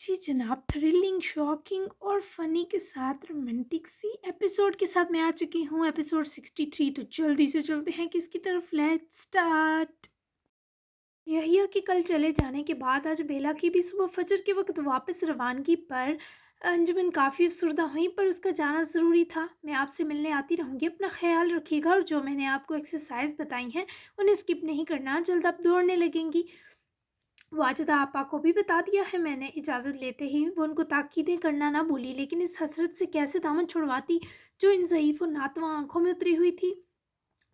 जी जनाब, thrilling, shocking और funny के साथ रोमांटिक सी एपिसोड के साथ मैं आ चुकी हूँ एपिसोड 63। तो जल्दी से चलते हैं किसकी तरफ। Let's start. यहिया के कल चले जाने के बाद आज बेला की भी सुबह फजर के वक्त वापस रवानगी पर अंजुमन काफ़ी अफसरदा हुई, पर उसका जाना ज़रूरी था। मैं आपसे मिलने आती रहूँगी, अपना ख्याल रखिएगा और जो मैंने आपको एक्सरसाइज बताई हैं उन्हें स्किप नहीं करना। जल्द आप दौड़ने लगेंगी। वाजदा आपा को भी बता दिया है मैंने। इजाज़त लेते ही वो उनको ताकीदें करना ना भूली, लेकिन इस हसरत से कैसे दामन छुड़वाती जो इन ज़ईफ़ और नातवा आंखों में उतरी हुई थी।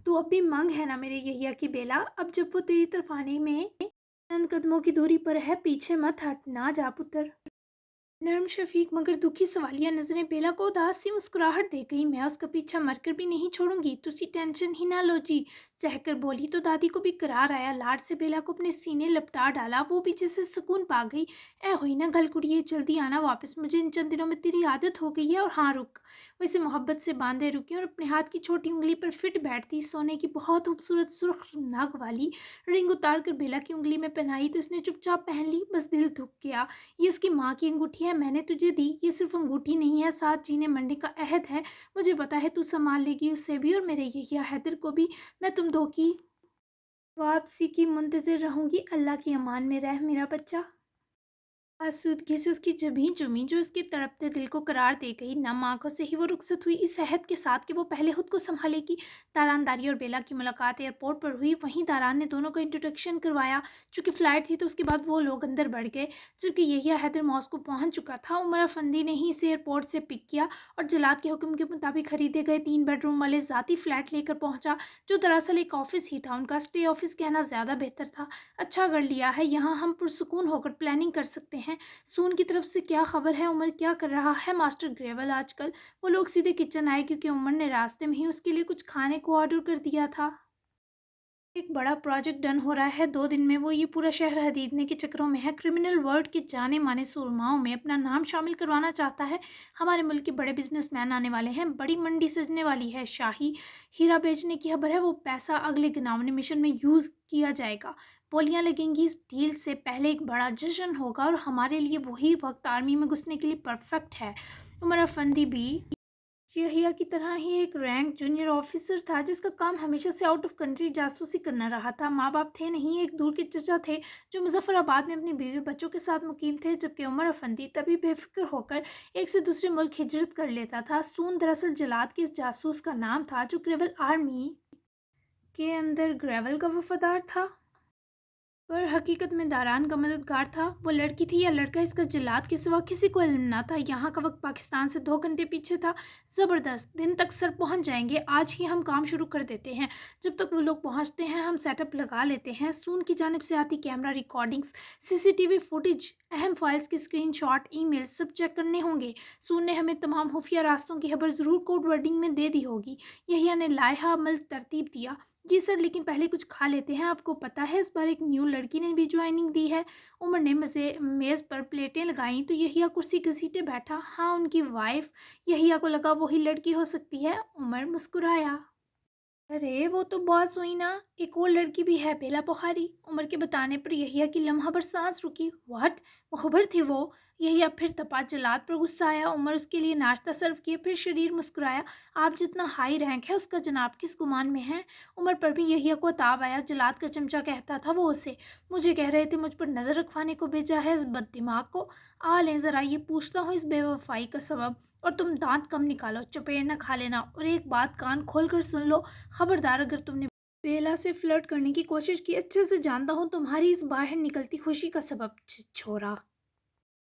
तो अब भी मंग है ना मेरे यहिया की बेला, अब जब वो तेरी तरफ आने में चंद कदमों की दूरी पर है, पीछे मत हट, ना जा पुत्र। नर्म शफीक मगर दुखी सवालिया नजरें बेला को उदास सी मुस्कुराहट दे गई। मैं उसका पीछा मरकर भी नहीं छोड़ूंगी, तुसी टेंशन ही ना लो जी। सहकर बोली तो दादी को भी करार आया। लाड से बेला को अपने सीने लपटा डाला। वो पीछे से सुकून पा गई। ऐ हुई ना गल कुड़िए, जल्दी आना वापस, मुझे इन चंद दिनों में तेरी आदत हो गई है। और हाँ रुक। वो इसे मोहब्बत से बांधे रुकी और अपने हाथ की छोटी उंगली पर फिट बैठती सोने की बहुत खूबसूरत सुर्ख नाग वाली रिंग उतार कर बेला की उंगली में पहनाई तो इसने चुपचाप पहन ली। बस दिल धुक गया। ये उसकी माँ की अंगूठी है, मैंने तुझे दी। ये सिर्फ अंगूठी नहीं है, साथ जीने मरने का अहद है। मुझे पता है तू संभाल लेगी उसे भी और मेरे यहिया हैदर को भी। मैं तुम दो की वापसी की मुंतज़िर रहूंगी। अल्लाह की अमान में रह मेरा बच्चा। आसूदगी से उसकी जबीं चुमी जो उसके तड़पते दिल को करार दे गई। नम आंखों से ही वो रुखसत हुई, इस अहद के साथ कि वो पहले खुद को संभालेगी। दारान दारी और बेला की मुलाकात एयरपोर्ट पर हुई। वहीं दारान ने दोनों को इंट्रोडक्शन करवाया। चूंकि फ़्लाइट थी तो उसके बाद वो लोग अंदर बढ़ गए। जबकि यहिया हैदर मॉस्को पहुंच चुका था। उमर अफंदी ने ही इसे एयरपोर्ट से पिक किया और जलाद के हुक्म के मुताबिक खरीदे गए 3 बेडरूम वाले ज़ाती फ्लैट लेकर पहुंचा, जो दरअसल एक ऑफिस ही था। उनका स्टे ऑफिस कहना ज़्यादा बेहतर था। अच्छा कर लिया है, यहाँ हम पुरसुकून होकर प्लानिंग कर सकते हैं। सून की तरफ से क्या खबर है? उमर क्या कर रहा है मास्टर ग्रेवल आजकल? वो लोग सीधे किचन आए क्योंकि उमर ने रास्ते में ही उसके लिए कुछ खाने को ऑर्डर कर दिया था। एक बड़ा प्रोजेक्ट डन हो रहा है 2 दिन में। वो ये पूरा शहर खरीदने के चक्करों में है। क्रिमिनल वर्ल्ड के जाने माने सुरमाओं में अपना नाम शामिल करवाना चाहता है। हमारे मुल्क के बड़े बिजनेसमैन आने वाले हैं। बड़ी मंडी सजने वाली है। शाही हीरा बेचने की खबर है। वो पैसा अगले गिनावने मिशन में यूज़ किया जाएगा। बोलियां लगेंगी। इस डील से पहले एक बड़ा जश्न होगा और हमारे लिए वही वक्त आर्मी में घुसने के लिए परफेक्ट है। उमर अफंदी भी यहिया की तरह ही एक रैंक जूनियर ऑफिसर था, जिसका काम हमेशा से आउट ऑफ कंट्री जासूसी करना रहा था। माँ बाप थे नहीं, एक दूर के चचा थे जो मुजफ्फराबाद में अपनी बीवी बच्चों के साथ मुकीम थे। जबकि उमर अफंदी तभी बेफिक्र होकर एक से दूसरे मुल्क हिजरत कर लेता था। सून दरअसल जलाद के इस जासूस का नाम था, जो ग्रेवल आर्मी के अंदर ग्रेवल का वफादार था, पर हकीकत में दारान का मददगार था। वो लड़की थी या लड़का, इसका जल्लाद के सिवा किसी को इल्म ना था। यहाँ का वक्त पाकिस्तान से 2 घंटे पीछे था। ज़बरदस्त, दिन तक सर पहुँच जाएंगे। आज ही हम काम शुरू कर देते हैं। जब तक वो लोग पहुँचते हैं हम सेटअप लगा लेते हैं। सून की जानिब से आती कैमरा रिकॉर्डिंग्स, सीसीटीवी फुटेज, अहम फाइल्स के स्क्रीनशॉट, ईमेल्स सब चेक करने होंगे। सून ने हमें तमाम खुफिया रास्तों की खबर ज़रूर कोड वर्डिंग में दे दी होगी। यहिया ने लाया अमल तरतीब दिया। जी सर, लेकिन पहले कुछ खा लेते हैं। आपको पता है इस बार एक न्यू लड़की ने भी ज्वाइनिंग दी है। उमर ने मज़े मेज़ पर प्लेटें लगाईं तो यहिया कुर्सी घसीटे बैठा। हाँ, उनकी वाइफ। यहिया को लगा वही लड़की हो सकती है। उमर मुस्कुराया। अरे वो तो बॉस हुई ना, एक और लड़की भी है, बेला बुखारी। उमर के बताने पर यहिया की लम्हा भर सांस रुकी। व्हाट? मुखबर थी वो? यहिया फिर तपा। जलाद पर गुस्सा आया। उमर उसके लिए नाश्ता सर्व किए, फिर शरीर मुस्कुराया। आप जितना हाई रैंक है उसका जनाब किस गुमान में है? उमर पर भी यहिया को ताब आया। जलाद का चमचा कहता था वो उसे। मुझे कह रहे थे मुझ पर नज़र रखवाने को भेजा है इस बद दिमाग को। आ लें ज़रा, ये पूछता हूँ इस बेवफाई का सबब। और तुम दांत कम निकालो, चपेट न खा लेना। और एक बात कान खोल कर सुन लो, खबरदार अगर तुमने बेला से फ्लर्ट करने की कोशिश की, अच्छे से जानता हूँ तुम्हारी इस बाहर निकलती खुशी का सबब छोरा।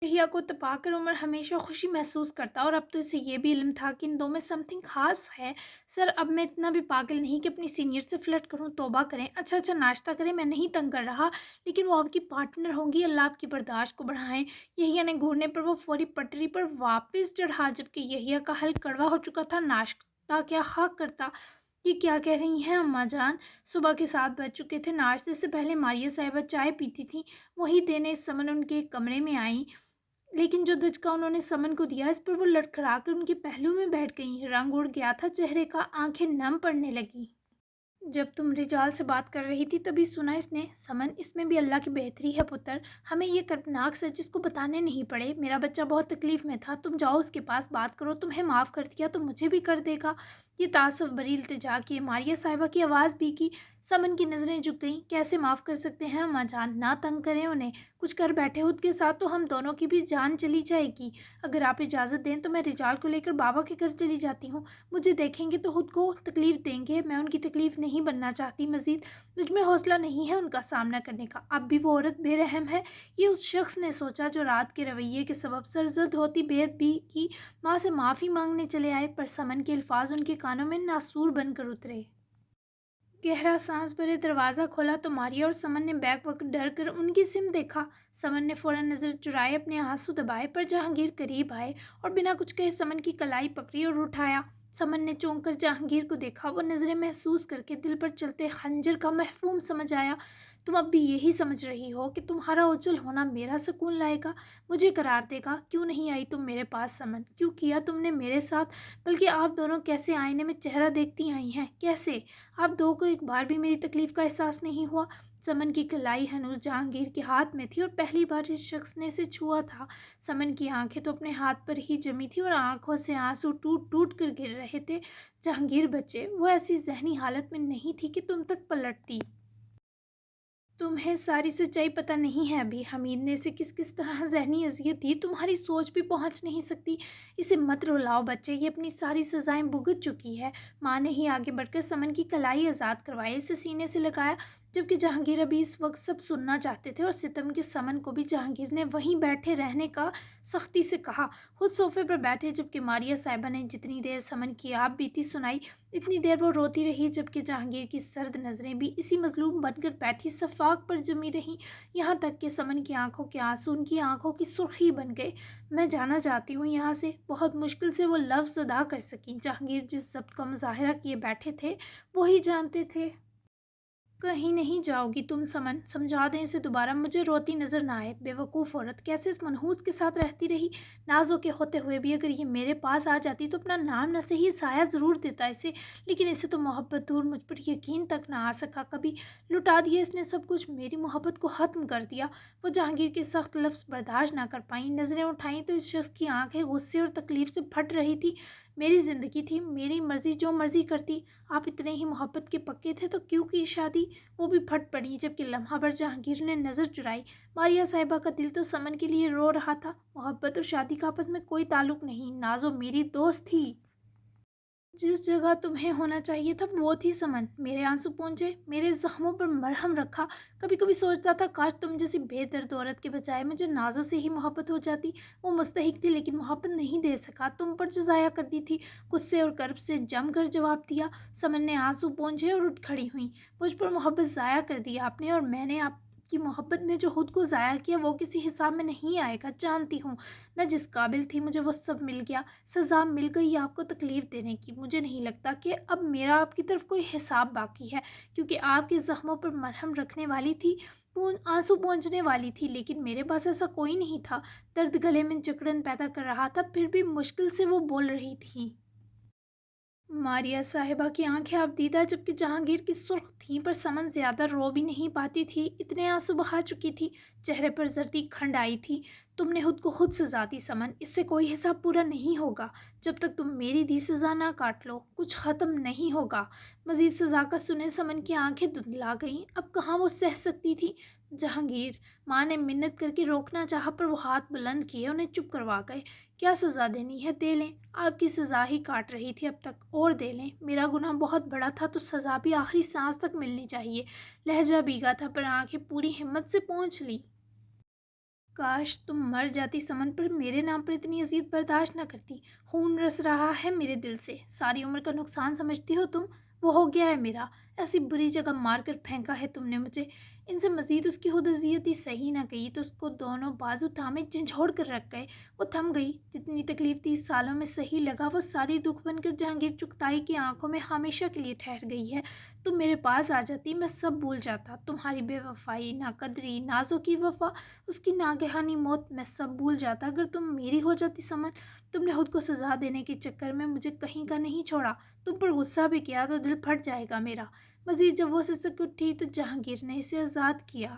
यहिया को तपाकर उमर हमेशा खुशी महसूस करता और अब तो इसे ये भी इल्म था कि इन दो में समथिंग खास है। सर, अब मैं इतना भी पागल नहीं कि अपनी सीनियर से फ्लर्ट करूं। तौबा करें। अच्छा अच्छा, नाश्ता करें, मैं नहीं तंग कर रहा। लेकिन वो आपकी पार्टनर होंगी, अल्लाह आपकी बर्दाश्त को बढ़ाएं। यहिया ने घूरने पर वो फौरी पटरी पर वापस चढ़ा। जबकि यहिया का हल कड़वा हो चुका था। नाश्ता क्या खाक करता। ये क्या कह रही हैं अम्मा जान? सुबह के 7 बज चुके थे। नाश्ते से पहले मारिया साहिबा चाय पीती थी, वही देने समन उनके कमरे में आई। लेकिन जो दचका उन्होंने समन को दिया, इस पर वो लड़खड़ा कर उनके पहलू में बैठ गई। रंग उड़ गया था चेहरे का, आंखें नम पड़ने लगी। जब तुम रिजाल से बात कर रही थी तभी सुना इसने, समन इसमें भी अल्लाह की बेहतरी है पुत्र। हमें ये कर्मनाक सच जिसको बताने नहीं पड़े। मेरा बच्चा बहुत तकलीफ में था, तुम जाओ उसके पास बात करो, तुम्हें माफ़ कर दिया तो मुझे भी कर देगा। ये तासुफ भरी इल्तिजा की मारिया साहिबा की आवाज़ भी की। समन की नज़रें झुक गईं। कैसे माफ़ कर सकते हैं अम्मा जान, ना तंग करें उन्हें। कुछ कर बैठे खुद के साथ तो हम दोनों की भी जान चली जाएगी। अगर आप इजाज़त दें तो मैं रिजाल को लेकर बाबा के घर चली जाती हूँ। मुझे देखेंगे तो खुद को तकलीफ़ देंगे, मैं उनकी तकलीफ़ नहीं बनना चाहती। मज़ीद मुझ में हौसला नहीं है उनका सामना करने का। अब भी वो औरत बेरहम है, ये उस शख्स ने सोचा जो रात के रवैये के सबब सरजद होती बेअदबी की माँ से माफ़ी मांगने चले आए, पर समन के अल्फाज उनके कानों में नासूर बनकर उतरे। गहरा सांस भरे दरवाज़ा खोला तो मारिया और समन ने बैक वक्त डर कर उनकी सिम देखा। समन ने फ़ौरन नज़र चुराए, अपने आंसू दबाए, पर जहांगीर करीब आए और बिना कुछ कहे समन की कलाई पकड़ी और उठाया। समन ने चौंक कर जहांगीर को देखा। वो नज़रें महसूस करके दिल पर चलते खंजर का महफूम समझ आया। तुम अब भी यही समझ रही हो कि तुम्हारा ओझल होना मेरा सुकून लाएगा, मुझे करार देगा? क्यों नहीं आई तुम मेरे पास समन? क्यों किया तुमने मेरे साथ? बल्कि आप दोनों कैसे आईने में चेहरा देखती आई हैं, कैसे? आप दो को एक बार भी मेरी तकलीफ़ का एहसास नहीं हुआ? समन की कलाई हनूज जहांगीर के हाथ में थी और पहली बार इस शख्स ने इसे छुआ था। समन की आंखें तो अपने हाथ पर ही जमी थी और आंखों से आंसू टूट टूट कर गिर रहे थे। जहांगीर बच्चे, वो ऐसी जहनी हालत में नहीं थी कि तुम तक पलटती। तुम्हें सारी सच्चाई पता नहीं है अभी। हमीद ने इसे किस किस तरह जहनी अजियत दी, तुम्हारी सोच भी पहुंच नहीं सकती। इसे मत रुलाओ बच्चे, ये अपनी सारी सजाएं भुगत चुकी है। माँ ने ही आगे बढ़कर समन की कलाई आज़ाद करवाई, इसे सीने से लगाया। जबकि जहांगीर अभी इस वक्त सब सुनना चाहते थे और सितम के समन को भी जहांगीर ने वहीं बैठे रहने का सख्ती से कहा। खुद सोफे पर बैठे, जबकि मारिया साहिबा ने जितनी देर समन की आप बीती सुनाई, इतनी देर वो रोती रही। जबकि जहांगीर की सर्द नज़रें भी इसी मजलूम बनकर बैठी सफ़ाक पर जमी रहीं। यहाँ तक कि समन की आंखों के आंसू उनकी आंखों की सुर्खी बन गए। मैं जाना चाहती हूँ यहाँ से, बहुत मुश्किल से वो लफ्ज़ अदा कर सकी। जहांगीर जिस ज़ब्त का मुजाहरा किए बैठे थे वो ही जानते थे। कहीं नहीं जाओगी तुम समन, समझा दें इसे दोबारा, मुझे रोती नज़र ना आए। बेवकूफ़ औरत, कैसे इस मनहूस के साथ रहती रही। नाजों के होते हुए भी अगर ये मेरे पास आ जाती तो अपना नाम न सही साया ज़रूर देता इसे, लेकिन इसे तो मोहब्बत दूर, मुझ पर यकीन तक ना आ सका कभी। लुटा दिया इसने सब कुछ, मेरी मोहब्बत को ख़त्म कर दिया। वो जहांगीर के सख्त लफ्ज़ बर्दाश्त ना कर पाई, नज़रें उठाईं तो इस शख्स की आंखें गुस्से और तकलीफ़ से फट रही थी। मेरी ज़िंदगी थी, मेरी मर्ज़ी, जो मर्ज़ी करती। आप इतने ही मोहब्बत के पक्के थे तो क्यों की शादी? वो भी फट पड़ी। जबकि लम्हा भर जहांगीर ने नज़र चुराई। मारिया साहिबा का दिल तो समन के लिए रो रहा था। मोहब्बत और शादी का आपस में कोई ताल्लुक नहीं, नाजो मेरी दोस्त थी। जिस जगह तुम्हें होना चाहिए था वो थी समन। मेरे आंसू पहुँचे, मेरे जख्मों पर मरहम रखा। कभी कभी सोचता था काश तुम जैसी बेदर्द औरत के बजाय मुझे नाजों से ही मोहब्बत हो जाती। वो मुस्तहिक थी लेकिन मोहब्बत नहीं दे सका, तुम पर जो ज़ाया कर दी थी। गुस्से और कर्ब से जम कर जवाब दिया। समन ने आंसू पहुँचे और उठ खड़ी हुई। मुझ पर मोहब्बत ज़ाया कर दी आपने, और मैंने आपकी मोहब्बत में जो खुद को ज़ाया किया वो किसी हिसाब में नहीं आएगा, जानती हूँ। मैं जिस काबिल थी मुझे वो सब मिल गया, सज़ा मिल गई आपको तकलीफ़ देने की। मुझे नहीं लगता कि अब मेरा आपकी तरफ कोई हिसाब बाकी है, क्योंकि आपके ज़ख्मों पर मरहम रखने वाली थी, आंसू पोंछने वाली थी, लेकिन मेरे पास ऐसा कोई नहीं था। दर्द गले में जकड़न पैदा कर रहा था, फिर भी मुश्किल से वो बोल रही थी। मारिया साहिबा की आंखें आबदीदा, जबकि जहांगीर की सुर्ख थीं, पर समन ज़्यादा रो भी नहीं पाती थी, इतने आंसू बहा चुकी थी। चेहरे पर जर्दी खंड आई थी। तुमने खुद को खुद सजा दी समन, इससे कोई हिसाब पूरा नहीं होगा। जब तक तुम मेरी दी सज़ा ना काट लो कुछ ख़त्म नहीं होगा। मज़ीद सज़ा का सुने समन की आंखें धुंधला गईं। अब कहाँ वो सह सकती थी। जहांगीर, माँ ने मिन्नत करके रोकना चाहा, पर वो हाथ बुलंद किए उन्हें चुप करवा गए। क्या सज़ा देनी है दे लें, आपकी सज़ा ही काट रही थी अब तक, और दे लें। मेरा गुनाह बहुत बड़ा था तो सज़ा भी आखिरी सांस तक मिलनी चाहिए। लहजा भीगा था पर आंखें पूरी हिम्मत से पहुँच ली। काश तुम मर जाती समन, पर मेरे नाम पर इतनी अजियत बर्दाश्त न करती। खून रस रहा है मेरे दिल से, सारी उम्र का नुकसान समझती हो तुम, वो हो गया है मेरा। ऐसी बुरी जगह मार कर फेंका है तुमने मुझे। इनसे मज़ीद उसकी खुद अजियती सही ना गई तो उसको दोनों बाजू थामे झंझोड़ कर रख गए। वो थम गई। जितनी तकलीफ 30 सालों में सही लगा वो सारी दुख बनकर जहांगीर चुगताई की आंखों में हमेशा के लिए ठहर गई है। तुम मेरे पास आ जाती, मैं सब भूल जाता। तुम्हारी बेवफाई, नाकदरी, नाजों की वफा, उसकी नागहानी मौत, मैं सब भूल जाता अगर तुम मेरी हो जाती समन। तुमने खुद को सज़ा देने के चक्कर में मुझे कहीं का नहीं छोड़ा। तुम पर गुस्सा भी किया तो दिल फट जाएगा मेरा। مزید جب وہ سسک اٹھی تو جہانگیر نے اسے آزاد کیا،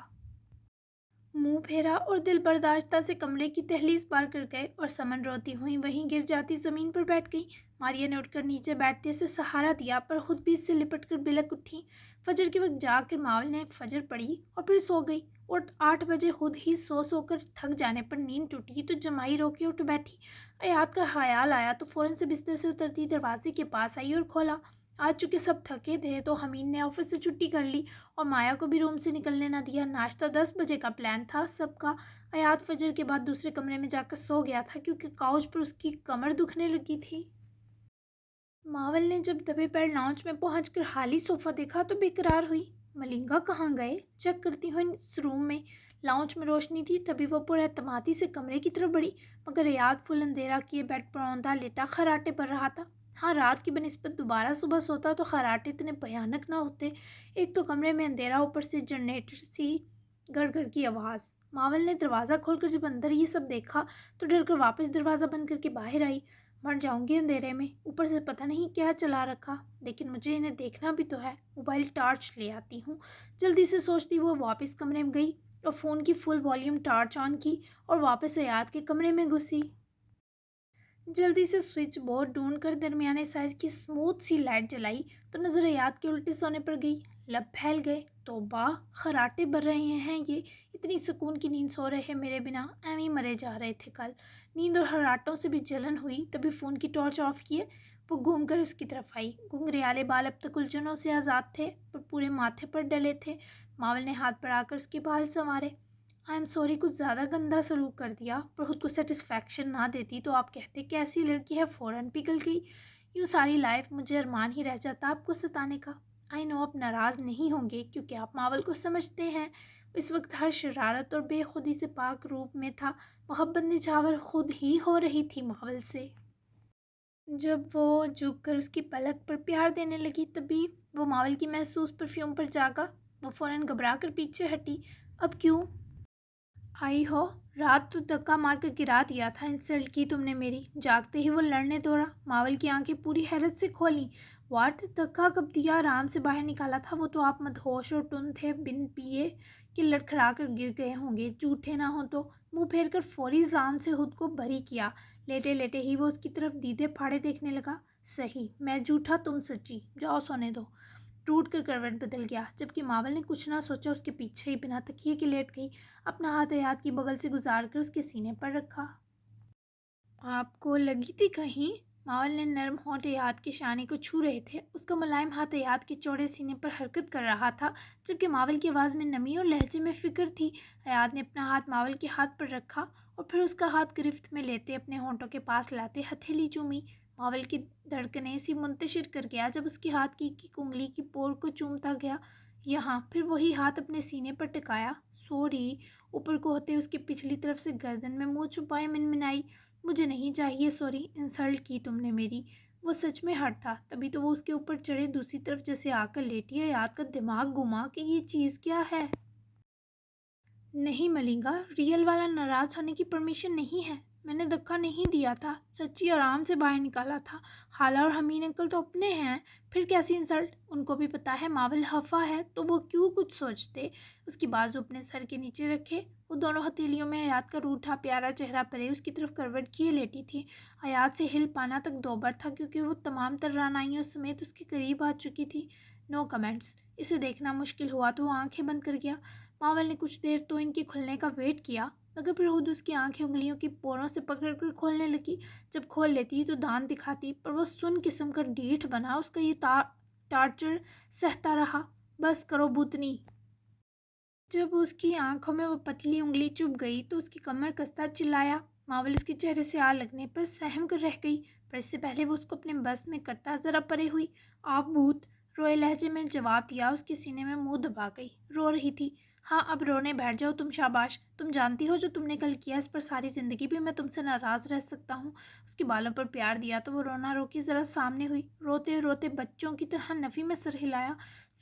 منہ پھیرا اور دل برداشتہ سے کمرے کی دہلیز پار کر گئے اور سمن روتی ہوئی وہیں گر جاتی زمین پر بیٹھ گئی۔ ماریا نے اٹھ کر نیچے بیٹھتے سے سہارا دیا پر خود بھی اس سے لپٹ کر بلک اٹھی۔ فجر کے وقت جاگ کر ماول نے فجر پڑھی اور پھر سو گئی اور 8 بجے خود ہی سو کر تھک جانے پر نیند ٹوٹی تو جمائی رو کے اٹھ بیٹھی۔ حیات کا خیال آیا تو فوراً سے بستر سے اترتی دروازے کے پاس آئی اور کھولا۔ آج چونکہ سب تھکے تھے تو حمید نے آفس سے چھٹی کر لی اور مایا کو بھی روم سے نکلنے نہ دیا۔ ناشتہ 10 بجے کا پلان تھا سب کا۔ حیات فجر کے بعد دوسرے کمرے میں جا کر سو گیا تھا کیونکہ کاؤچ پر اس کی کمر دکھنے لگی تھی۔ ماول نے جب دبے پیر لاؤنج میں پہنچ کر خالی صوفہ دیکھا تو بے قرار ہوئی۔ ملنگا کہاں گئے؟ چیک کرتی ہوئی اس روم میں لاؤنج میں روشنی تھی تبھی وہ پر اعتمادی سے کمرے کی طرف بڑھی، مگر حیات فل اندھیرا کیے بیڈ پر اوندا لیٹا خراٹے بھر رہا تھا۔ ہاں، رات کی بنسبت دوبارہ صبح سوتا تو خراٹے اتنے بھیانک نہ ہوتے۔ ایک تو کمرے میں اندھیرا، اوپر سے جنریٹر سی گڑ گڑ کی آواز۔ ماول نے دروازہ کھول کر جب اندر یہ سب دیکھا تو ڈر کر واپس دروازہ بند کر کے باہر آئی۔ مر جاؤں گی اندھیرے میں، اوپر سے پتہ نہیں کیا چلا رکھا، لیکن مجھے انہیں دیکھنا بھی تو ہے۔ موبائل ٹارچ لے آتی ہوں، جلدی سے سوچتی وہ واپس کمرے میں گئی اور فون کی فل والیوم ٹارچ آن کی اور واپس حیات کے کمرے میں گھسی۔ جلدی سے سوئچ بورڈ ڈھونڈ کر درمیانے سائز کی اسموتھ سی لائٹ جلائی تو نظر حیات کے الٹے سونے پر گئی۔ لب پھیل گئے، توبہ، خراٹے بھر رہے ہیں یہ، اتنی سکون کی نیند سو رہے میرے بنا، ایویں مرے جا رہے تھے کل۔ نیند اور خراٹوں سے بھی جلن ہوئی تبھی فون کی ٹارچ آف کیے وہ گھوم کر اس کی طرف آئی۔ گھنگریالے بال اب تک الجھنوں سے آزاد تھے پر پورے ماتھے پر ڈلے تھے۔ ماول نے ہاتھ بڑھا کر اس کے بال سنوارے۔ آئی ایم سوری، کچھ زیادہ گندا سلوک کر دیا، پر خود کو سیٹسفیکشن نہ دیتی تو آپ کہتے کیسی لڑکی ہے، فوراً پگھل گئی۔ یوں ساری لائف مجھے ارمان ہی رہ جاتا آپ کو ستانے کا۔ آئی نو آپ ناراض نہیں ہوں گے کیونکہ آپ ماول کو سمجھتے ہیں، اس وقت ہر شرارت اور بے خودی سے پاک روپ میں تھا، محبت نچھاور خود ہی ہو رہی تھی ماول سے۔ جب وہ جھک کر اس کی پلک پر پیار دینے لگی تبھی وہ ماول کی محسوس پرفیوم پر جاگا۔ وہ فوراً گھبرا کر پیچھے ہٹی۔ اب کیوں آئی ہو؟ رات تو دھکا مار کر گرا دیا تھا، انسلٹ کی تم نے میری۔ جاگتے ہی وہ لڑنے دوڑا۔ ماول کی آنکھیں پوری حیرت سے کھولیں۔ واٹ؟ دھکا کب دیا؟ آرام سے باہر نکالا تھا وہ تو آپ مدہوش اور ٹن تھے، بن پیے کہ لڑکھڑا کر گر گئے ہوں گے، جھوٹے نہ ہوں تو۔ منہ پھیر کر فوری جان سے خود کو بری کیا۔ لیٹے لیٹے ہی وہ اس کی طرف دیدے پھاڑے دیکھنے لگا۔ صحیح، میں جھوٹا تم سچی، جاؤ سونے دو۔ ٹوٹ کر کروٹ بدل گیا، جبکہ ماول نے کچھ نہ سوچا اس کے پیچھے ہی بنا تکیے کے لیٹ گئی، اپنا ہاتھ حیات کی بغل سے گزار کر اس کے سینے پر رکھا۔ آپ کو لگی تھی کہیں؟ ماول نے نرم ہونٹ حیات کے شانے کو چھو رہے تھے، اس کا ملائم ہاتھ حیات کے چوڑے سینے پر حرکت کر رہا تھا، جبکہ ماول کی آواز میں نمی اور لہجے میں فکر تھی۔ حیات نے اپنا ہاتھ ماول کے ہاتھ پر رکھا اور پھر اس کا ہاتھ گرفت میں لیتے اپنے ہونٹوں کے پاس لاتے ہتھیلی چومی۔ ماول کی دھڑکنیں سی منتشر کر گیا جب اس کے ہاتھ کی ایک انگلی کی پور کو چومتا گیا۔ یہاں پھر وہی ہاتھ اپنے سینے پر ٹکایا۔ سوری، اوپر کو ہوتے اس کی پچھلی طرف سے گردن میں منہ چھپائے منمنائی۔ مجھے نہیں چاہیے سوری، انسلٹ کی تم نے میری۔ وہ سچ میں ہرٹ تھا، تبھی تو وہ اس کے اوپر چڑھے دوسری طرف جیسے آ کر لیٹی۔ حیات کا دماغ گھما کہ یہ چیز کیا ہے۔ نہیں ملنگا، ریئل والا ناراض ہونے کی پرمیشن نہیں ہے، میں نے دھکا نہیں دیا تھا، سچی آرام سے باہر نکالا تھا۔ خالہ اور حمید انکل تو اپنے ہیں، پھر کیسی انسلٹ؟ ان کو بھی پتا ہے ماول خفا ہے تو وہ کیوں کچھ سوچتے۔ اس کی بازو اپنے سر کے نیچے رکھے وہ دونوں ہتھیلیوں میں حیات کا روٹھا پیارا چہرہ پرے اس کی طرف کروٹ کیے لیٹی تھی۔ حیات سے ہل پانا تک دوبر تھا کیونکہ وہ تمام تر رعنائیوں سمیت اس کے قریب آ چکی تھی۔ نو کمنٹس۔ اسے دیکھنا مشکل ہوا تو وہ آنکھیں بند کر گیا۔ ماول نے کچھ دیر تو ان کے کھلنے کا ویٹ کیا، مگر پھر خود اس کی آنکھیں انگلیوں کی پوروں سے پکڑ کر کھولنے لگی۔ جب کھول لیتی تو دانت دکھاتی، پر وہ سن قسم کا ڈیٹھ بنا اس کا یہ ٹارچر سہتا رہا۔ بس کرو بھوتنی۔ جب اس کی آنکھوں میں وہ پتلی انگلی چبھ گئی تو اس کی کمر کستا چلایا۔ ماول اس کے چہرے سے آ لگنے پر سہم کر رہ گئی، پر اس سے پہلے وہ اس کو اپنے بس میں کرتا ذرا پرے ہوئی۔ آپ بھوت، روئے لہجے میں جواب دیا۔ اس کے سینے میں منہ دبا گئی، رو رہی تھی۔ ہاں اب رونے بیٹھ جاؤ تم، شاباش، تم جانتی ہو جو تم نے کل کیا، اس پر ساری زندگی بھی میں تم سے ناراض رہ سکتا ہوں۔ اس کے بالوں پر پیار دیا تو وہ رونا روکی ذرا سامنے ہوئی، روتے روتے بچوں کی طرح نفی میں سر ہلایا۔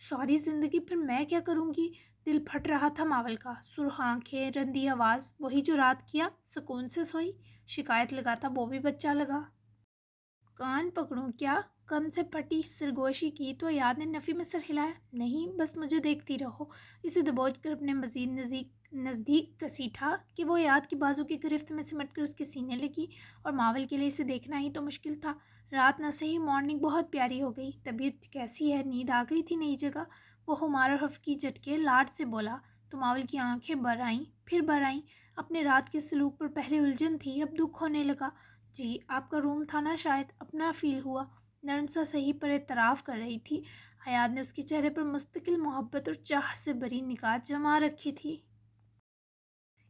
ساری زندگی پھر میں کیا کروں گی؟ دل پھٹ رہا تھا ماول کا۔ سرخ آنکھیں، رندی آواز، وہی جو رات کیا، سکون سے سوئی، شکایت لگاتا وہ بھی بچہ لگا۔ کان پکڑوں کیا؟ کم سے پھٹی سرگوشی کی تو یاد نے نفی میں سر ہلایا۔ نہیں، بس مجھے دیکھتی رہو۔ اسے دبوچ کر اپنے مزید نزدیک گھسیٹا کہ وہ یاد کی بازو کی گرفت میں سمٹ کر اس کے سینے لگی، اور ماول کے لیے اسے دیکھنا ہی تو مشکل تھا۔ رات نہ سہی مارننگ بہت پیاری ہو گئی۔ طبیعت کیسی ہے؟ نیند آ گئی تھی نئی جگہ؟ وہ خمار اور ہفکی جھٹکے لاڈ سے بولا تو ماول کی آنکھیں بھر آئیں، پھر بھر آئیں۔ اپنے رات کے سلوک پر پہلے الجھن تھی، اب دکھ ہونے لگا۔ جی آپ کا روم تھا نا، شاید اپنا فیل ہوا۔ نرم سا صحیح پر اعتراف کر رہی تھی۔ حیات نے اس کے چہرے پر مستقل محبت اور چاہ سے بھری نگاہ جما رکھی تھی۔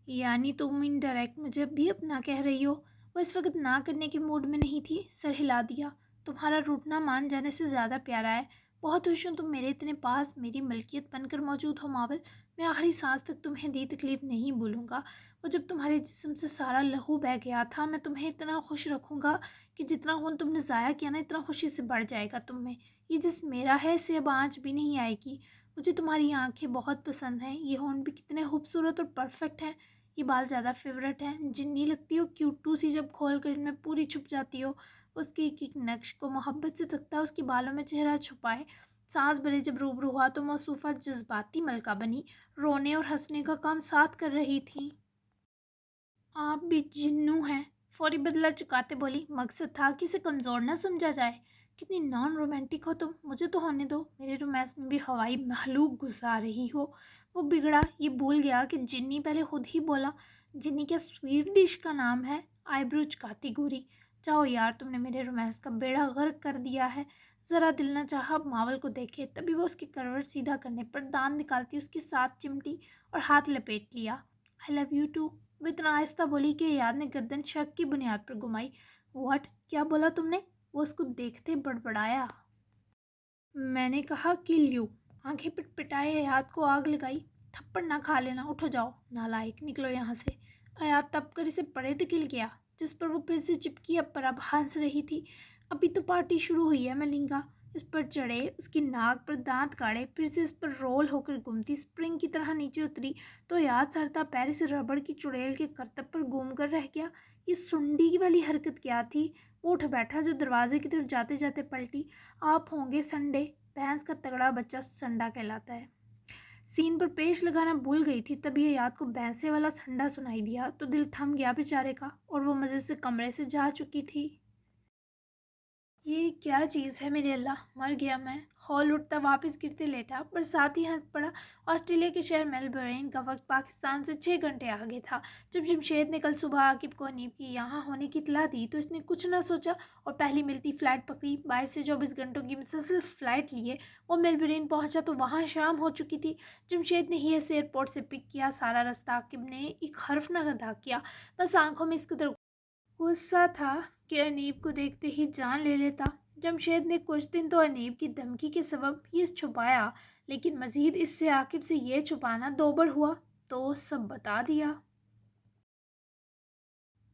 یعنی تم انڈائریکٹ مجھے بھی اپنا کہہ رہی ہو؟ وہ اس وقت نہ کرنے کے موڈ میں نہیں تھی۔ سر ہلا دیا۔ تمہارا روٹنا مان جانے سے زیادہ پیارا ہے۔ بہت خوش ہوں تم میرے اتنے پاس، میری ملکیت بن کر موجود ہو ماول۔ میں آخری سانس تک تمہیں دی تکلیف نہیں بھولوں گا۔ وہ جب تمہارے جسم سے سارا لہو بہہ گیا تھا، میں تمہیں اتنا خوش رکھوں گا کہ جتنا خون تم نے ضائع کیا نا، اتنا خوشی سے بڑھ جائے گا تم میں۔ یہ جس میرا ہے اسے اب آنچ بھی نہیں آئے گی۔ مجھے تمہاری آنکھیں بہت پسند ہیں، یہ ہونٹ بھی کتنے خوبصورت اور پرفیکٹ ہیں۔ یہ بال زیادہ فیورٹ ہیں، جنی لگتی ہو کیوٹو سی جب کھول کر ان میں پوری چھپ جاتی ہو۔ اس کے ایک نقش کو محبت سے تکتا اس کے بالوں میں چہرہ چھپائے۔ سانس بھرے جب روبرو ہوا تو موصوفہ جذباتی ملکہ بنی، رونے اور ہنسنے کا کام ساتھ کر رہی تھی۔ آپ بھی جنو ہیں، فوری بدلہ چکاتے بولی۔ مقصد تھا کہ اسے کمزور نہ سمجھا جائے۔ کتنی نان رومانٹک ہو تم، مجھے تو ہونے دو، میرے رومانس میں بھی ہوائی محلوق گزار رہی ہو۔ وہ بگڑا، یہ بھول گیا کہ جنی پہلے خود ہی بولا۔ جنی کیا سویٹ ڈش کا نام ہے؟ آئی برو چکاتی گوری۔ جاؤ یار، تم نے میرے رومانس کا بیڑا غرق کر دیا ہے۔ ذرا دل نہ چاہا ماول کو دیکھے، تبھی وہ اس کے کروٹ سیدھا کرنے پر دانت نکالتی اس کے ساتھ چمٹی اور ہاتھ لپیٹ لیا۔ آئی لو یو ٹو، وہ اتنا آہستہ بولی کہ یاد نے گردن شک کی بنیاد پر گھمائی۔ واٹ؟ کیا بولا تم نے؟ وہ اس کو دیکھتے بڑبڑایا۔ میں نے کہا کل یو۔ آنکھیں پٹپٹائے حیات کو آگ لگائی۔ تھپڑ نہ کھا لینا، اٹھو جاؤ نالائق، نکلو یہاں سے۔ حیات تپ کر اسے پڑے دھکیل گیا، جس پر وہ پھر سے چپکی، اب پر اب ہنس رہی تھی۔ ابھی تو پارٹی شروع ہوئی ہے ملنگا۔ اس پر چڑھے، اس کی ناک پر دانت کاڑے، پھر سے اس پر رول ہو کر گھومتی اسپرنگ کی طرح نیچے اتری تو یاد سرتا پیر اسے ربڑ کی چڑیل کے کرتب پر گھوم کر رہ گیا۔ یہ سنڈی والی حرکت کیا تھی؟ وہ اٹھ بیٹھا جو دروازے کی طرف جاتے جاتے پلٹی۔ آپ ہوں گے سنڈے، بھینس کا تگڑا بچہ سنڈا کہلاتا ہے۔ سین پر پیش لگانا بھول گئی تھی، تبھی حیات کو بھینسے والا سنڈا سنائی دیا تو دل تھم گیا بیچارے کا، اور وہ مزے سے کمرے سے جا چکی تھی۔ یہ کیا چیز ہے میرے اللہ، مر گیا میں۔ خول اٹھتا واپس گرتے لیٹا، برساتی ہنس پڑا۔ آسٹریلیا کے شہر میلبرن کا وقت پاکستان سے 6 گھنٹے آگے تھا۔ جب جمشید نے کل صبح عاقب کو انیب کی یہاں ہونے کی اطلاع دی تو اس نے کچھ نہ سوچا اور پہلی ملتی فلائٹ پکڑی۔ 22 سے 24 گھنٹوں کی مسلسل فلائٹ لیے وہ میلبرن پہنچا تو وہاں شام ہو چکی تھی۔ جمشید نے ہی اسے ایئرپورٹ سے پک کیا۔ سارا رستہ عاقب نے ایک حرف نہ ادا کیا، بس آنکھوں میں اس قدر غصہ تھا کہ انیب کو دیکھتے ہی جان لے لیتا۔ جمشید نے کچھ دن تو انیب کی دھمکی کے سبب یہ چھپایا، لیکن مزید اس سے عاقب سے یہ چھپانا دوبر ہوا تو سب بتا دیا۔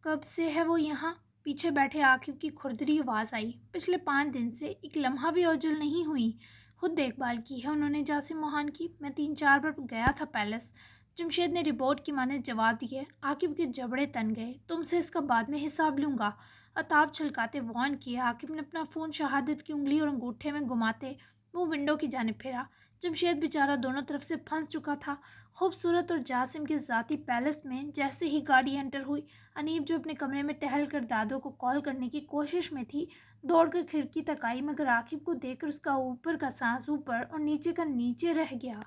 کب سے ہے وہ یہاں؟ پیچھے بیٹھے عاقب کی کھردری آواز آئی۔ پچھلے 5 دن سے، ایک لمحہ بھی اوجل نہیں ہوئی۔ خود دیکھ بھال کی ہے انہوں نے جاسم موہان کی، میں 3-4 بار گیا تھا پیلس۔ جمشید نے رپورٹ کی مانے جواب دیے۔ عاقب کے جبڑے تن گئے۔ تم سے اس کا بعد میں حساب لوں گا، عتاب چھلکاتے وارن کیا۔ عاقب نے اپنا فون شہادت کی انگلی اور انگوٹھے میں گھماتے وہ ونڈو کی جانب پھرا۔ جمشید بیچارہ دونوں طرف سے پھنس چکا تھا۔ خوبصورت اور جاسم کے ذاتی پیلس میں جیسے ہی گاڑی انٹر ہوئی، انیب جو اپنے کمرے میں ٹہل کر دادو کو کال کرنے کی کوشش میں تھی، دوڑ کر کھڑکی تک آئی، مگر عاقب کو دیکھ کر اس کا اوپر کا سانس اوپر اور نیچے کا نیچے رہ گیا۔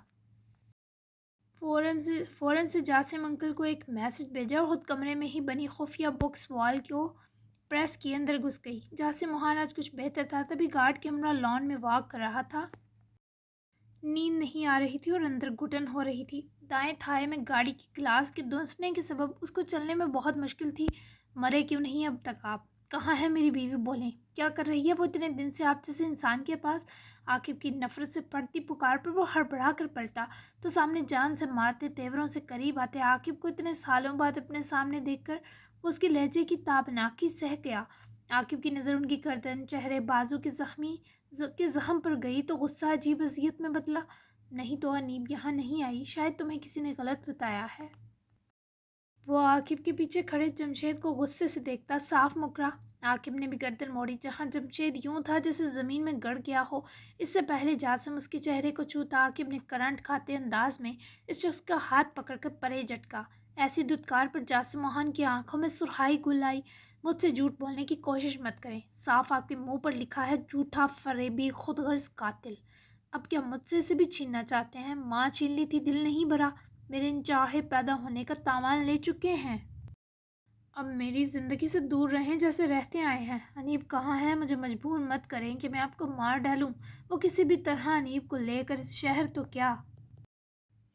فوراً سے جاسم انکل کو ایک میسج بھیجا اور خود کمرے میں ہی بنی خفیہ بکس وال کو پریس کیے اندر گھس گئی۔ جاسم موہان آج کچھ بہتر تھا، تبھی گارڈ کے ہمراہ لان میں واک کر رہا تھا۔ نیند نہیں آ رہی تھی اور اندر گھٹن ہو رہی تھی۔ دائیں تھائے میں گاڑی کی گلاس کے دھنسنے کے سبب اس کو چلنے میں بہت مشکل تھی۔ مرے کیوں نہیں اب تک آپ؟ کہاں ہے میری بیوی؟ بولیں، کیا کر رہی ہے وہ اتنے دن سے آپ جیسے انسان کے پاس؟ عاقب کی نفرت سے پڑتی پکار پر وہ ہڑبڑا کر پلٹا تو سامنے جان سے مارتے تیوروں سے قریب آتے عاقب کو اتنے سالوں بعد اپنے سامنے دیکھ کر وہ اس کے لہجے کی تابناکی سہ گیا۔ عاقب کی نظر ان کی گردن، چہرے، بازو کے زخم پر گئی تو غصہ عجیب اذیت میں بدلا۔ نہیں تو انیب یہاں نہیں آئی، شاید تمہیں کسی نے غلط بتایا ہے۔ वो आकिब के पीछे खड़े जमशेद को गुस्से से देखता साफ मुकरा। आकिब ने भी गर्दन मोड़ी, जहां जमशेद यूं था जैसे ज़मीन में गड़ गया हो। इससे पहले जासिम उसके चेहरे को छूता, आकिब ने करंट खाते अंदाज में इस शख्स का हाथ पकड़कर परे झटका। ऐसी धुतकार पर जासिम मोहन की आंखों में सुरहाई घुल आई। मुझसे झूठ बोलने की कोशिश मत करें, साफ आपके मुंह पर लिखा है, झूठा, फरेबी, खुदगर्ज कातिल। अब क्या मुझसे इसे भी छीनना चाहते हैं? माँ छीन ली थी, दिल नहीं भरा। मेरे चाहे पैदा होने का तावान ले चुके हैं। अब मेरी ज़िंदगी से दूर रहें जैसे रहते आए हैं। अनीब कहाँ है? मुझे मजबूर मत करें कि मैं आपको मार डालूं। वो किसी भी तरह अनीब को लेकर इस शहर तो क्या,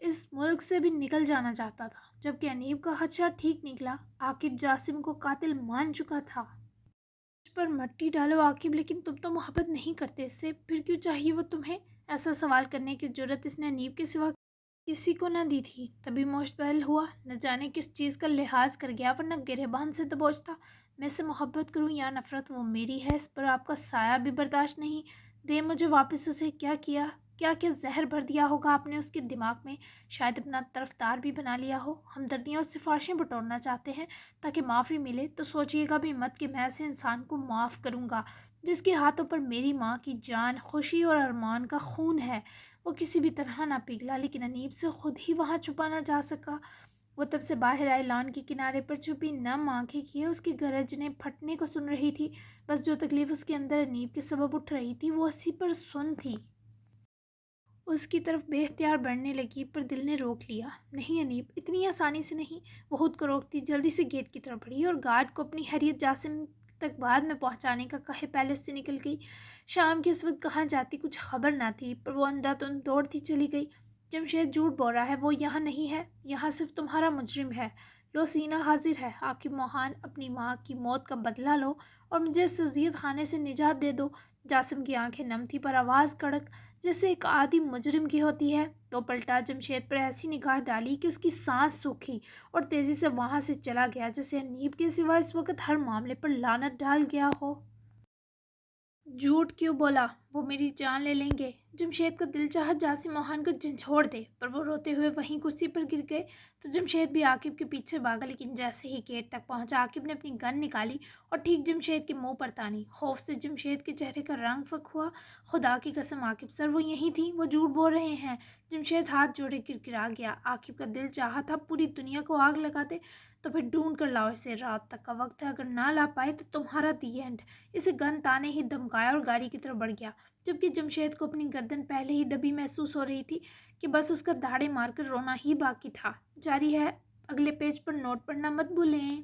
इस मुल्क से भी निकल जाना चाहता था। जबकि अनीब का खदशा ठीक निकला। आकिब जासिम को कातिल मान चुका था। मुझ पर मट्टी डालो आकिब, लेकिन तुम तो मोहब्बत नहीं करते इससे, फिर क्यों चाहिए वो तुम्हें? ऐसा सवाल करने की जुर्रत इसने अनीब के सिवा किसी को न दी थी। तभी मुश्तइल हुआ, न जाने किस चीज़ का लिहाज कर गया, वरना गिरेबान से दबोचता। मैं से मोहब्बत करूं या नफरत, वो मेरी है, इस पर आपका साया भी बर्दाश्त नहीं। दे मुझे वापस उसे। क्या किया, क्या क्या जहर भर दिया होगा आपने उसके दिमाग में? शायद अपना तरफदार भी बना लिया हो। हमदर्दियाँ और सिफारिशें बटोरना चाहते हैं ताकि माफ़ी मिले। तो सोचिएगा भी मत कि मैं ऐसे इंसान को माफ़ करूँगा जिसके हाथों पर मेरी माँ की जान, खुशी और अरमान का खून है। वो किसी भी तरह ना पिघला, लेकिन अनीब से खुद ही वहाँ छुपा ना जा सका। वो तब से बाहर आए, लॉन के किनारे पर छुपी नम आंखें किए उसकी गरजने फटने को सुन रही थी। बस जो तकलीफ उसके अंदर अनीब के सबब उठ रही थी वो उसी पर सुन थी। उसकी तरफ बेख्तियार बढ़ने लगी, पर दिल ने रोक लिया। नहीं अनीब, इतनी आसानी से नहीं। वो खुद को रोकती जल्दी से गेट की तरफ बढ़ी और गार्ड को अपनी हैरियत जासिम तक बाद में पहुंचाने का कहे पैलेस से निकल गई। शाम के इस वक्त कहाँ जाती कुछ खबर ना थी, पर वो अंधाधुंध दौड़ती चली गई। जमशेद झूठ बोल रहा है, वो यहाँ नहीं है। यहाँ सिर्फ तुम्हारा मुजरिम है। लो, सीना हाजिर है। आकिब मोहन, अपनी माँ की मौत का बदला लो और मुझे इस अजियत खाने से निजात दे दो। जासिम की आंखें नम थी, पर आवाज़ कड़क, जैसे एक आदि मुजरिम की होती है। तो पलटा, जमशेद पर ऐसी निगाह डाली कि उसकी सांस सूखी और तेज़ी से वहाँ से चला गया, जैसे अनीब के सिवा इस वक्त हर मामले पर लानत डाल गया हो। झूठ क्यों बोला? वो मेरी जान ले लेंगे। जमशेद का दिल चाहा जासिम मोहन को झंझोड़ दे, पर वो रोते हुए वहीं कुर्सी पर गिर गए। तो जमशेद भी आकिब के पीछे भागा, लेकिन जैसे ही गेट तक पहुंचा, आकिब ने अपनी गन निकाली और ठीक जमशेद के मुंह पर तानी। खौफ से जमशेद के चेहरे का रंग फक हुआ। खुदा की कसम आकिब सर, वो यहीं थी, वो झूठ बोल रहे हैं। जमशेद हाथ जोड़े गिड़गिड़ा गया। आकिब का दिल चाहा था पूरी दुनिया को आग लगा दे। तो फिर ढूंढ कर लाओ इसे, रात तक का वक्त है, अगर ना ला पाए तो तुम्हारा दी एंड। इसे गन ताने ही धमकाया और गाड़ी की तरफ बढ़ गया, जबकि जमशेद को अपनी गर्दन पहले ही दबी महसूस हो रही थी कि बस उसका दाढ़े मारकर रोना ही बाकी था। जारी है, अगले पेज पर नोट पढ़ना मत भूलें।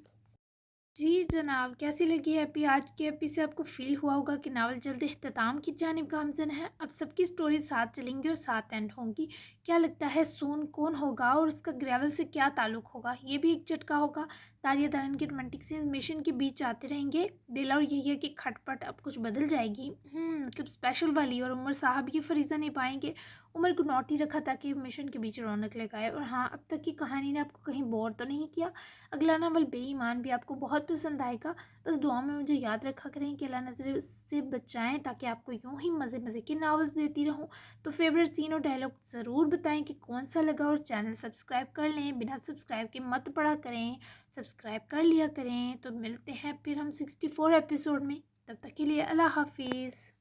जी जनाब, कैसी लगी है एपी? आज की एपी से आपको फील हुआ होगा कि नावल जल्द इख्तिताम की जानिब गामजन है। अब सबकी स्टोरी साथ चलेंगी और साथ एंड होंगी। क्या लगता है सून कौन होगा और उसका ग्रेवल से क्या ताल्लुक होगा? ये भी एक झटका होगा। तारिया दारन के रोमांटिक सीन्स मिशन के बीच आते रहेंगे। बेला और यहिया की खटपट अब कुछ बदल जाएगी, मतलब स्पेशल वाली। और उमर साहब ये फरीजा नहीं पाएंगे। उमर को नोट ही रखा ताकि मिशन के बीच रौनक लगाए। और हाँ, अब तक की कहानी ने आपको कहीं बोर तो नहीं किया? अगला नावल बेईमान भी आपको बहुत पसंद आएगा। बस दुआ में मुझे याद रखा करें कि अल्लाह नजर से बचाएं, ताकि आपको यूं ही मज़े मज़े के नावल्स देती रहूं। तो फेवरेट सीन और डायलॉग ज़रूर बताएं कि कौन सा लगा, और चैनल सब्सक्राइब कर लें। बिना सब्सक्राइब के मत पड़ा करें, सब्सक्राइब कर लिया करें। तो मिलते हैं फिर हम 64 एपिसोड में। तब तक के लिए अल्लाह हाफिज़।